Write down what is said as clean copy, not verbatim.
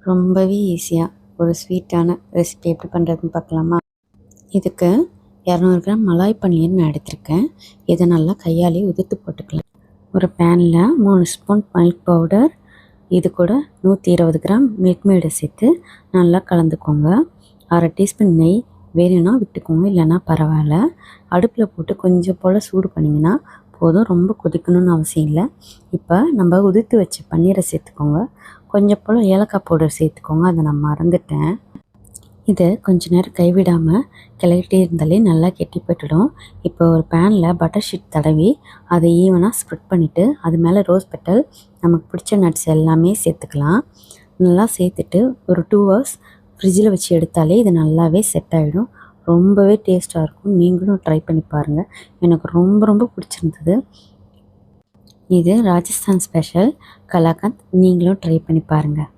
ரொம்பவே ஈஸியாக ஒரு ஸ்வீட்டான ரெசிபி எப்படி பண்ணுறதுன்னு பார்க்கலாமா? இதுக்கு 200 கிராம் மலாய் பன்னீர் நான் எடுத்திருக்கேன். இதை நல்லா கையாலே உதிர்த்து போட்டுக்கலாம். ஒரு பேனில் 3 ஸ்பூன் மில்க் பவுடர், இது கூட 120 கிராம் மில்க் மேடை சேர்த்து நல்லா கலந்துக்கோங்க. 1/2 டீஸ்பூன் நெய் வேணும்னா விட்டுக்கோங்க, இல்லைன்னா பரவாயில்ல. அடுப்பில் போட்டு கொஞ்சம் போல் சூடு பண்ணிங்கன்னா போதும், ரொம்ப கொதிக்கணும்னு அவசியம் இல்லை. இப்போ நம்ம உதிர்த்து வச்ச பன்னீரை சேர்த்துக்கோங்க. கொஞ்சம் போல் ஏலக்காய் பவுடர் சேர்த்துக்கோங்க, அதை நான் மறந்துட்டேன். இதை கொஞ்ச நேரம் கைவிடாமல் கிளறிட்டே இருந்தாலே நல்லா கெட்டி போட்டுடும். இப்போ ஒரு பேனில் பட்டர் ஷீட் தடவி அதை ஈவனாக ஸ்ப்ரெட் பண்ணிவிட்டு அது மேலே ரோஸ் பெட்டல், நமக்கு பிடிச்ச நட்ஸ் எல்லாமே சேர்த்துக்கலாம். நல்லா சேர்த்துட்டு ஒரு 2 ஹவர்ஸ் ஃப்ரிட்ஜில் வச்சு எடுத்தாலே இது நல்லாவே செட் ஆகிடும். ரொம்பவே டேஸ்ட்டாக இருக்கும். நீங்களும் ட்ரை பண்ணி பாருங்கள். எனக்கு ரொம்ப ரொம்ப பிடிச்சிருந்தது. இது ராஜஸ்தான் ஸ்பெஷல் கலாகந்த். நீங்களும் ட்ரை பண்ணி பாருங்கள்.